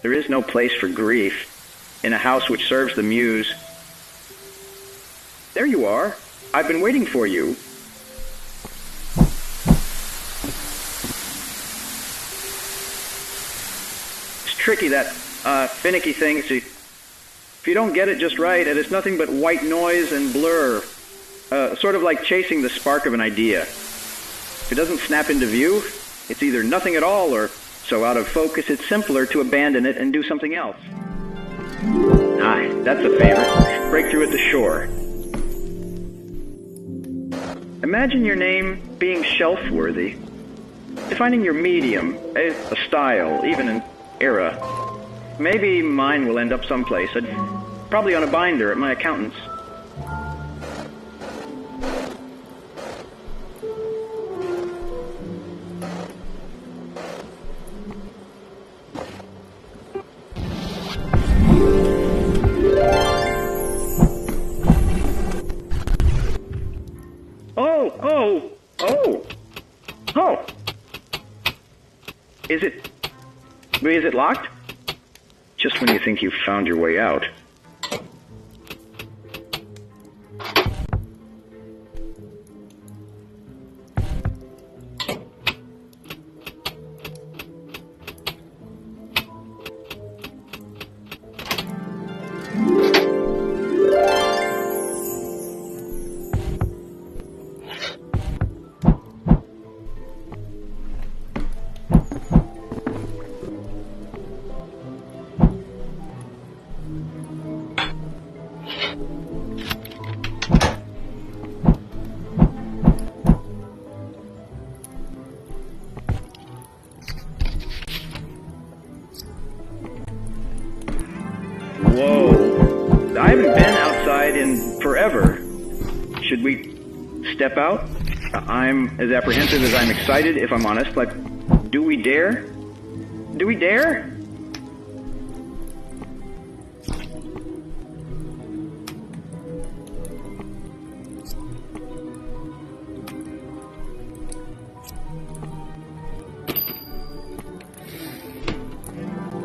There is no place for grief in a house which serves the muse. There you are. I've been waiting for you. It's tricky, that finicky thing. See, if you don't get it just right, it is nothing but white noise and blur. Sort of like chasing the spark of an idea. If it doesn't snap into view, it's either nothing at all or so out of focus it's simpler to abandon it and do something else. That's a favorite. Breakthrough at the shore. Imagine your name being shelf-worthy. Defining your medium, a style, even an era. Maybe mine will end up someplace. Probably on a binder at my accountant's. Oh! Is it locked? Just when you think you've found your way out. Whoa. I haven't been outside in forever. Should we step out? I'm as apprehensive as I'm excited, if I'm honest. Like, do we dare? Do we dare?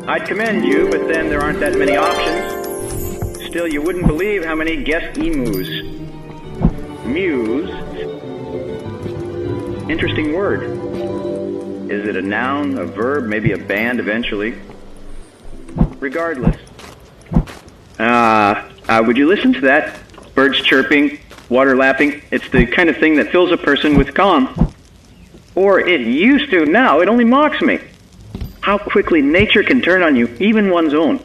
I'd commend you, but then there aren't that many options. Still, you wouldn't believe how many guest emus. Muse. Interesting word. Is it a noun, a verb, maybe a band eventually? Regardless. Would you listen to that? Birds chirping, water lapping. It's the kind of thing that fills a person with calm. Or it used to. Now it only mocks me. How quickly nature can turn on you, even one's own.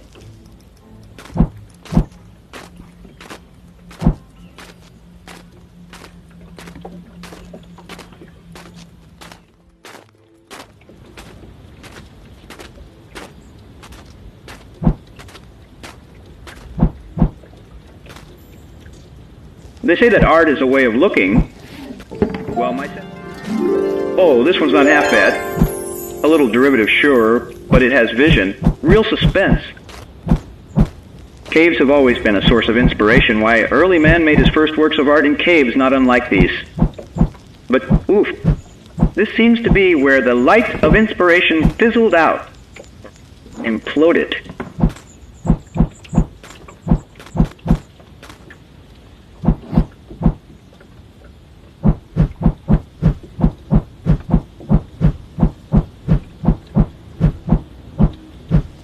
They say that art is a way of looking. Well, oh, this one's not half bad. A little derivative, sure, but it has vision. Real suspense. Caves have always been a source of inspiration. Why, early man made his first works of art in caves not unlike these. But, oof, this seems to be where the light of inspiration fizzled out. Imploded.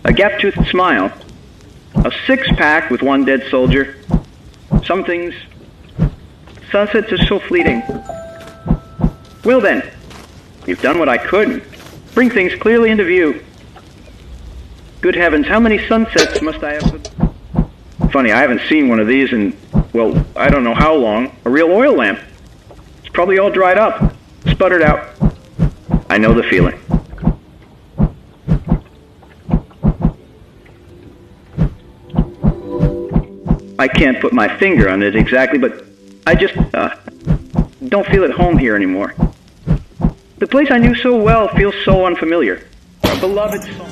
A gap-toothed smile, a six-pack with one dead soldier. Some things, sunsets are so fleeting. Well then, you've done what I could. Bring things clearly into view. Good heavens, how many sunsets must I have? Funny, I haven't seen one of these in, well, I don't know how long. A real oil lamp. It's probably all dried up, sputtered out. I know the feeling. I can't put my finger on it exactly, but I just don't feel at home here anymore. The place I knew so well feels so unfamiliar. A beloved song.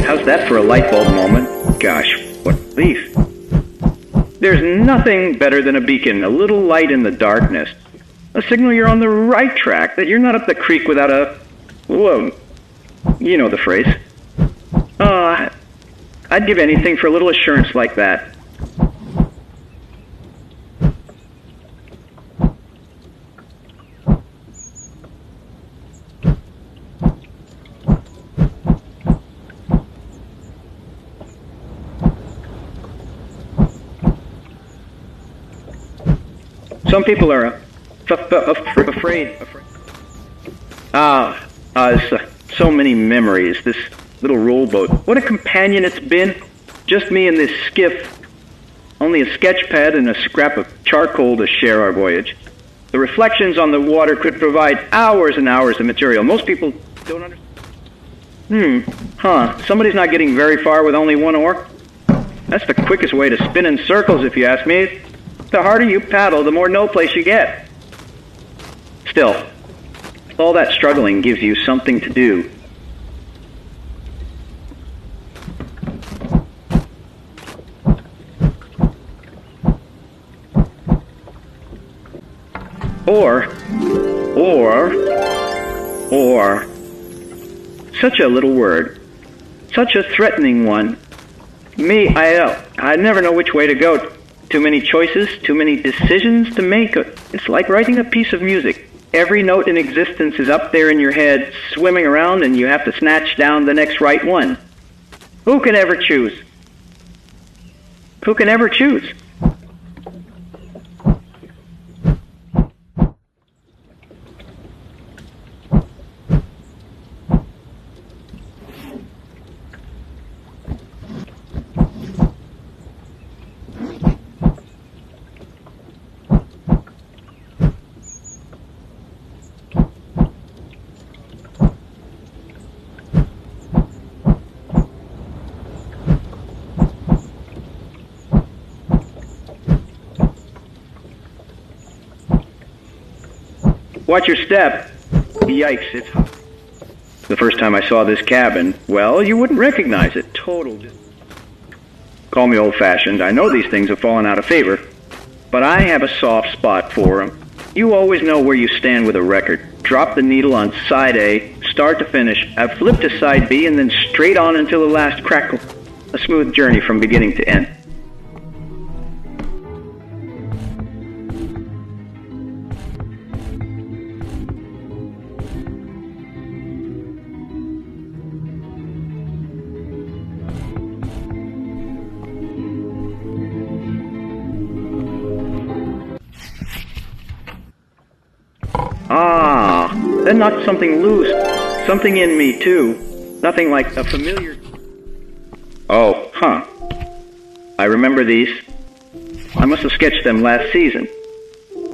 How's that for a light bulb moment? Gosh, what relief. There's nothing better than a beacon, a little light in the darkness. A signal you're on the right track, that you're not up the creek without a... Whoa. You know the phrase. I'd give anything for a little assurance like that. Some people are afraid. So many memories. This little rowboat. What a companion it's been. Just me and this skiff. Only a sketch pad and a scrap of charcoal to share our voyage. The reflections on the water could provide hours and hours of material. Most people don't understand. Somebody's not getting very far with only one oar. That's the quickest way to spin in circles, if you ask me. The harder you paddle, the more no place you get. Still, all that struggling gives you something to do. Or, such a little word, such a threatening one. Me, I never know which way to go. Too many choices, too many decisions to make. It's like writing a piece of music. Every note in existence is up there in your head, swimming around, and you have to snatch down the next right one. Who can ever choose? Who can ever choose? Watch your step. Yikes, it's hot. The first time I saw this cabin, well, you wouldn't recognize it. Total. Call me old-fashioned. I know these things have fallen out of favor, but I have a soft spot for them. You always know where you stand with a record. Drop the needle on side A, start to finish. I've flipped to side B and then straight on until the last crackle. A smooth journey from beginning to end. Then knocked something loose. Something in me, too. Nothing like a familiar... Oh, I remember these. I must have sketched them last season.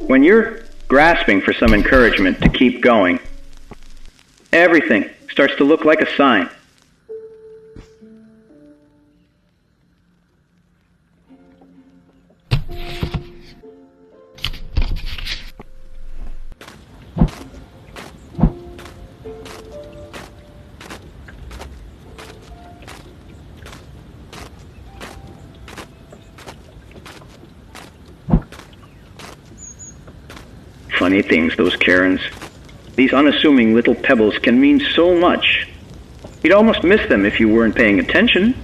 When you're grasping for some encouragement to keep going, everything starts to look like a sign. Funny things, those cairns. These unassuming little pebbles can mean so much. You'd almost miss them if you weren't paying attention.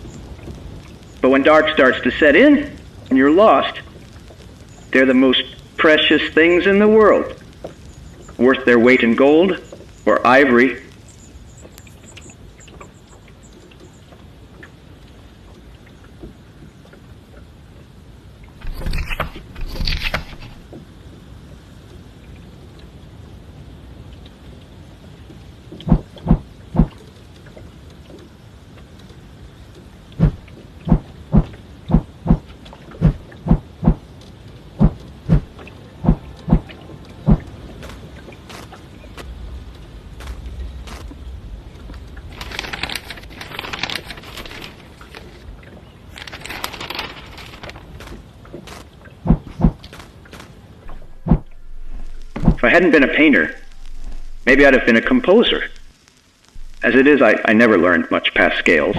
But when dark starts to set in, and you're lost, they're the most precious things in the world. Worth their weight in gold or ivory. If I hadn't been a painter, maybe I'd have been a composer. As it is, I never learned much past scales.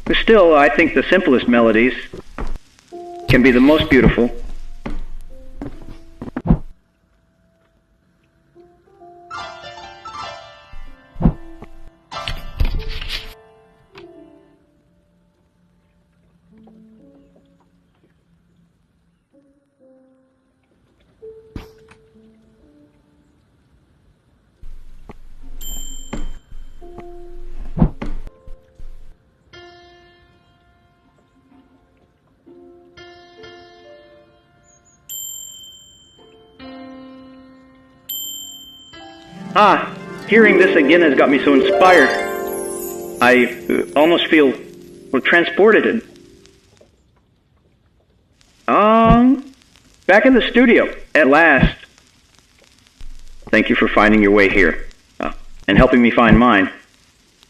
But still, I think the simplest melodies can be the most beautiful. Hearing this again has got me so inspired. I almost feel transported. Back in the studio, at last. Thank you for finding your way here, and helping me find mine.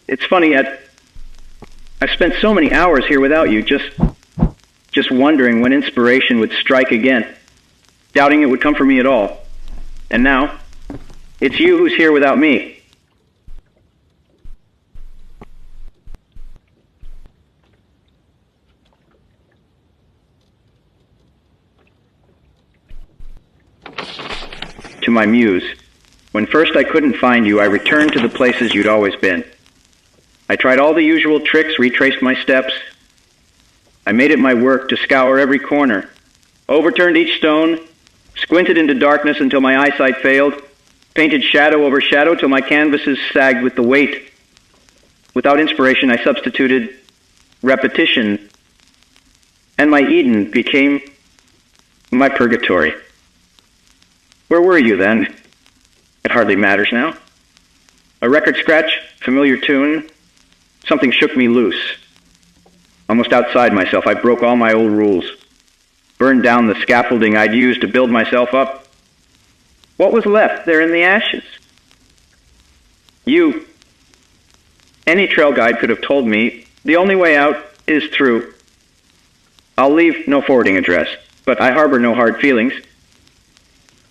It's funny, I've spent so many hours here without you, just wondering when inspiration would strike again, doubting it would come for me at all. And now, it's you who's here without me. To my muse. When first I couldn't find you, I returned to the places you'd always been. I tried all the usual tricks, retraced my steps. I made it my work to scour every corner, overturned each stone, squinted into darkness until my eyesight failed, painted shadow over shadow till my canvases sagged with the weight. Without inspiration, I substituted repetition, and my Eden became my purgatory. Where were you then? It hardly matters now. A record scratch, familiar tune, something shook me loose. Almost outside myself, I broke all my old rules, burned down the scaffolding I'd used to build myself up. What was left there in the ashes? You. Any trail guide could have told me the only way out is through. I'll leave no forwarding address, but I harbor no hard feelings.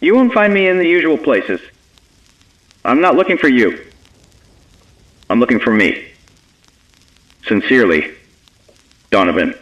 You won't find me in the usual places. I'm not looking for you. I'm looking for me. Sincerely, Donovan.